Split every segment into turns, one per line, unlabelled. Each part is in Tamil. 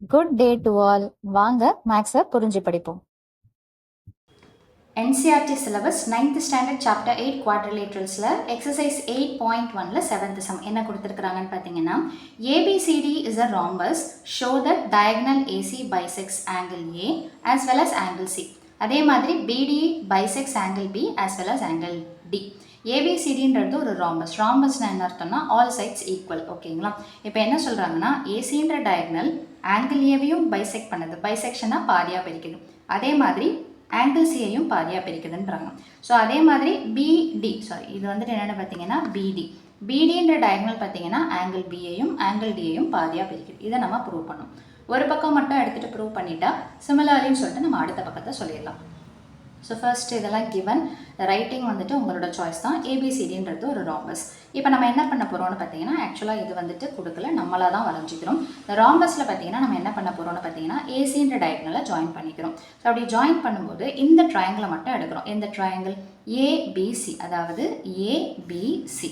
Good day to all. வாங்க மேக்ஸை புரிஞ்சு படிப்போம்.
NCERT syllabus 9th standard chapter 8 quadrilateralsல exercise 8.1ல 7th sum என்ன கொடுத்திருக்காங்கன்னு பார்த்தீங்கன்னா ABCD is a rhombus, show that diagonal AC bisects angle A as well as angle C. அதே மாதிரி BD bisects angle B as well as angle D. ஏபிசிடின்றது ஒரு ராம்பஸ். ராம்பஸ்னா என்ன அர்த்தம்னா ஆல் சைட்ஸ் ஈக்குவல். ஓகேங்களா? இப்போ என்ன சொல்கிறாங்கன்னா ஏசின்ற டயக்னல் ஆங்கிள் ஏவையும் பைசெக்ட் பண்ணுது. பைசெக்ஷனாக பாதியாக பிரிக்குது. அதே மாதிரி ஆங்கிள் சியையும் பாதியாக பிரிக்குதுன்றாங்க. ஸோ அதே மாதிரி பிடி இது வந்துட்டு என்னென்னு பார்த்தீங்கன்னா பிடின்ற டயக்னல் பார்த்தீங்கன்னா ஆங்கிள் பியையும் ஆங்கிள் டியையும் பாதியாக பிரிக்குது. இதை நம்ம ப்ரூவ் பண்ணோம். ஒரு பக்கம் மட்டும் எடுத்துகிட்டு ப்ரூவ் பண்ணிட்டா சிமிலர்லின்னு சொல்லிட்டு நம்ம அடுத்த பக்கத்தை சொல்லிடலாம். ஸோ ஃபர்ஸ்ட் இதெல்லாம் கிவன், ரைட்டிங் வந்துட்டு உங்களோட சாய்ஸ் தான். ஏபிசிடின்றது ஒரு ராம்பஸ். இப்போ நம்ம என்ன பண்ண போகிறோம்னு பார்த்தீங்கன்னா ஆக்சுவலாக இது வந்துட்டு கொடுக்கல, நம்மளாக தான் வரைஞ்சிக்கிறோம். இந்த ராம்பஸில் பார்த்தீங்கன்னா நம்ம என்ன பண்ண போகிறோம்னு பார்த்தீங்கன்னா ஏசின்ற டயக்னலை ஜாயின் பண்ணிக்கிறோம். ஸோ அப்படி ஜாயின் பண்ணும்போது இந்த ட்ரையாங்கிளை மட்டும் எடுக்கிறோம். இந்த ட்ரையாங்கிள் ஏபிசி, அதாவது ஏபிசி.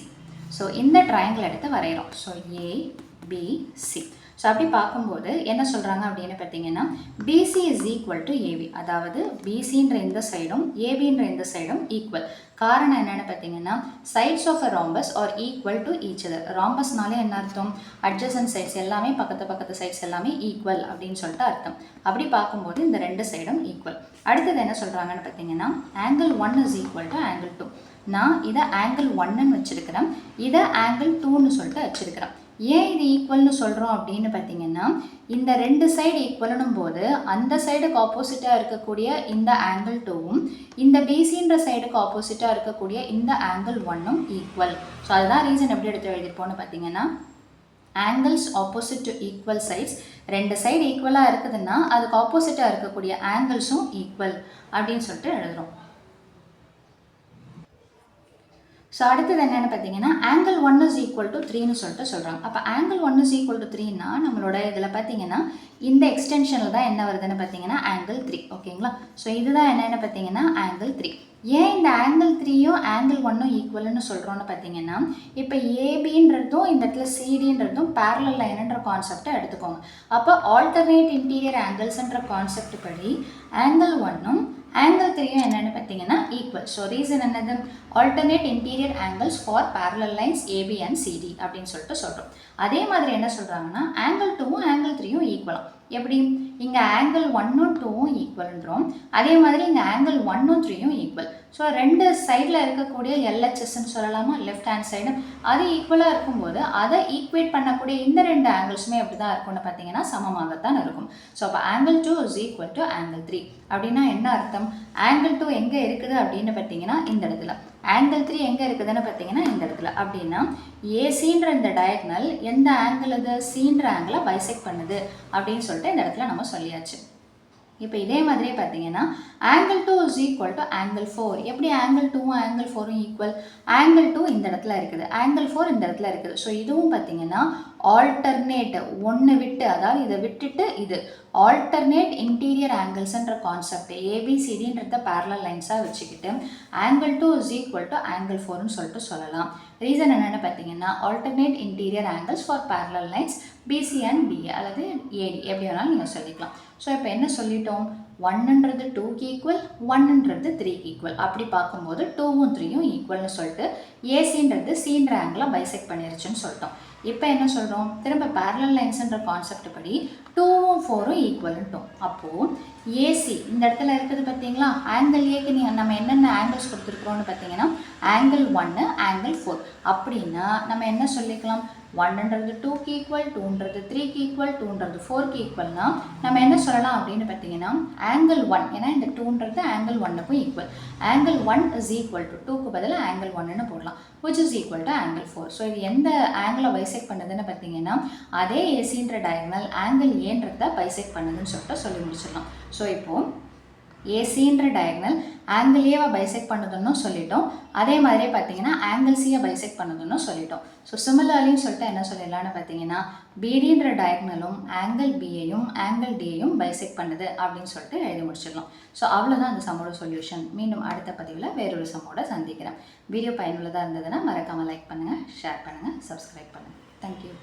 ஸோ இந்த ட்ரையாங்கிள் எடுத்து வரைகிறோம். So ABC. ஸோ அப்படி பார்க்கும்போது என்ன சொல்கிறாங்க அப்படின்னு பார்த்தீங்கன்னா BC is equal to AB, அதாவது பிசின்ற இந்த சைடும் ஏபின்ற இந்த சைடும் ஈக்குவல். காரணம் என்னென்னு பார்த்தீங்கன்னா sides of a rhombus are equal to each other. ராம்பஸ்னாலே என்ன அர்த்தம்? அட்ஜசன்ட் சைட்ஸ் எல்லாமே பக்கத்து சைட்ஸ் எல்லாமே ஈக்குவல் அப்படின்னு சொல்லிட்டு அர்த்தம். அப்படி பார்க்கும்போது இந்த ரெண்டு சைடும் ஈக்குவல். அடுத்தது என்ன சொல்கிறாங்கன்னு பார்த்தீங்கன்னா angle 1 is equal to angle 2. நான் இதை ஆங்கிள் 1ன்னு வச்சுருக்கிறேன், இதை ஆங்கிள் 2ன்னு சொல்லிட்டு வச்சுருக்கிறேன். ஏன் இது ஈக்குவல்னு சொல்கிறோம் அப்படின்னு பார்த்தீங்கன்னா இந்த ரெண்டு சைடு ஈக்குவல்னும் போது அந்த சைடுக்கு ஆப்போசிட்டாக இருக்கக்கூடிய இந்த ஆங்கிள் 2வும் இந்த பிசின்ற சைடுக்கு ஆப்போசிட்டாக இருக்கக்கூடிய இந்த ஆங்கிள் 1ம் ஈக்குவல். ஸோ அதுதான் ரீசன் எப்படி எடுத்து எழுதிருப்போம்னு பார்த்தீங்கன்னா angles opposite to equal sides. ரெண்டு சைடு ஈக்குவலாக இருக்குதுன்னா அதுக்கு ஆப்போசிட்டாக இருக்கக்கூடிய ஆங்கிள்ஸும் ஈக்குவல் அப்படின்னு சொல்லிட்டு எழுதுகிறோம். ஸோ அடுத்தது என்னென்னு பார்த்தீங்கன்னா ஆங்கிள் 1 இஸ் ஈக்குவல் டு 3ன்னு சொல்லிட்டு சொல்கிறாங்க. அப்போ ஆங்கிள் 1 இஸ் ஈக்குவல் டு 3னா நம்மளோட இதில் பார்த்தீங்கன்னா இந்த எக்ஸ்டென்ஷனில் தான் என்ன வருதுன்னு பார்த்தீங்கன்னா ஆங்கிள் 3. ஓகேங்களா? ஸோ இதுதான் என்னென்னு பார்த்தீங்கன்னா ஆங்கிள் 3. ஏன் இந்த ஆங்கிள் 3யும் ஆங்கிள் 1ம் ஈக்குவல்னு சொல்கிறோன்னு பார்த்தீங்கன்னா இப்போ ஏபின்றதும் இந்த இடத்துல சிடின்றதும் பேரலல் லைன்ன்ற கான்செப்டை எடுத்துக்கோங்க. அப்போ ஆல்டர்னேட் இன்டீரியர் ஆங்கிள்ஸ்ன்ற கான்செப்ட் படி ஆங்கிள் 1ம் ஆங்கிள் 3யும் என்னென்னு பார்த்தீங்கன்னா ஈக்குவல். ஸோ ரீசன் என்னது? Alternate interior angles for parallel lines AB and CD அப்படின்னு சொல்லிட்டு சொல்கிறோம். அதே மாதிரி என்ன சொல்கிறாங்கன்னா ஆங்கிள் 2வும் ஆங்கிள் 3யும் ஈக்குவலாம். எப்படி? இங்கே ஆங்கிள் 1ம் 2வும் ஈக்குவல்ன்றோம், அதே மாதிரி இங்கே ஆங்கிள் 1ம் 3யும் ஈக்குவல். ஸோ ரெண்டு சைடில் இருக்கக்கூடிய எல்ஹெச்எஸ்ன்னு சொல்லலாமா, லெஃப்ட் ஹேண்ட் சைடு, அது ஈக்குவலாக இருக்கும்போது அதை ஈக்குவேட் பண்ணக்கூடிய இந்த ரெண்டு ஆங்கிள்ஸுமே எப்படி தான் இருக்கும்னு பார்த்தீங்கன்னா சமமாகத்தான் இருக்கும். ஸோ அப்போ angle 2 is equal to angle 3 அப்படின்னா என்ன அர்த்தம்? ஆங்கிள் 2 எங்கே இருக்குது அப்படின்னு பார்த்தீங்கன்னா இந்த இடத்துல, ஆங்கிள் 3 எங்கே இருக்குதுன்னு பார்த்தீங்கன்னா இந்த இடத்துல. அப்படின்னா ஏசின்ற இந்த டயக்னல் எந்த ஆங்கிள் இது? சீன்ற ஆங்கிளை பைசெக்ட் பண்ணுது அப்படின்னு சொல்லிட்டு இந்த இடத்துல நம்ம சொல்லியாச்சு. இப்போ இதே மாதிரியே பார்த்தீங்கன்னா angle 2 is equal to angle 4. எப்படி ஆங்கிள் 2வும் ஆங்கிள் 4ம் ஈக்குவல்? ஆங்கிள் 2 இந்த இடத்துல இருக்குது, ஆங்கிள் 4 இந்த இடத்துல இருக்குது. ஸோ இதுவும் பார்த்தீங்கன்னா ஆல்டர்னேட், ஒன்று விட்டு, அதாவது இதை விட்டுட்டு இது ஆல்டர்னேட் இன்டீரியர் ஆங்கிள்ஸ்ன்ற கான்செப்ட் ஏபிசிடின்றத பேரலல் லைன்ஸாக வச்சுக்கிட்டு angle 2 is equal to angle 4ன்னு சொல்லிட்டு சொல்லலாம். ரீசன் என்னென்னு பார்த்தீங்கன்னா alternate interior angles for parallel lines b c and b a அல்லது ஏடி எப்படி வேணாலும் நீங்கள் சொல்லிக்கலாம். ஸோ இப்போ என்ன சொல்லிட்டோம்? 1ன்றது 2க்கு ஈக்குவல், 1ன்றது 3க்கு ஈக்குவல். அப்படி பார்க்கும்போது 2வும் 3யும் ஈக்குவல்னு சொல்லிட்டு ஏசின்றது சீன்ற ஆங்கிளை பைசெக்ட் பண்ணிருச்சுன்னு சொல்லிட்டோம். இப்போ என்ன சொல்கிறோம்? திரும்ப பேரலல் லைன்ஸ்ன்ற கான்செப்ட் படி 2வும் 4ம் ஈக்குவல்ன்ட்டோம். அப்போது ஏசி இந்த இடத்துல இருக்குது பார்த்தீங்களா, ஆங்கிள் ஏக்கு நம்ம என்னென்ன ஆங்கிள்ஸ் கொடுத்துருக்குறோன்னு பார்த்தீங்கன்னா ஆங்கிள் 1, ஆங்கிள் 4. அப்படின்னா நம்ம என்ன சொல்லிக்கலாம்? 1ன்றது 2க்கு ஈக்குவல், 2ன்றது 3க்கு ஈக்குவல், 2ன்றது 4க்கு ஈக்குவல்னா நம்ம என்ன சொல்லலாம் அப்படின்னு பார்த்தீங்கன்னா ஆங்கிள் 1, ஏன்னா இந்த 2ன்றது ஆங்கிள் 1க்கும் equal, angle 1 is equal to 2க்கு பதில் ஆங்கிள் 1ன்னு போடலாம், which is equal to angle 4. So இது எந்த ஆங்கிளை பைசெக்ட் பண்ணுதுன்னு பார்த்தீங்கன்னா அதே ஏசின்ற டயக்னல் ஆங்கிள் ஏன்றதை பைசெக்ட் பண்ணுதுன்னு சொல்லிட்டு சொல்லி முடிச்சிடலாம். ஸோ இப்போது ஏசின்ற டயக்னல் ஆங்கிள் ஏவை பைசெக்ட் பண்ணுதுன்னு சொல்லிட்டோம், அதே மாதிரியே பார்த்தீங்கன்னா ஆங்கிள் சியை பைசெக்ட் பண்ணுதுன்னு சொல்லிட்டோம். ஸோ சிமிலர்லின்னு சொல்லிட்டு என்ன சொல்லிடலான்னு பார்த்தீங்கன்னா பிடின்ற டயக்னலும் ஆங்கிள் பியையும் ஆங்கிள் டியையும் பைசெக்ட் பண்ணுது அப்படின்னு சொல்லிட்டு எழுதி முடிச்சிடலாம். ஸோ அவ்வளோதான் அந்த சம்மோட சொல்யூஷன். மீண்டும் அடுத்த பதிவில் வேறொரு சம்மோட சந்திக்கிறேன். வீடியோ பயனுள்ளதாக இருந்ததுன்னா மறக்காமல் லைக் பண்ணுங்கள், ஷேர் பண்ணுங்கள், சப்ஸ்கிரைப் பண்ணுங்கள். தேங்க்யூ.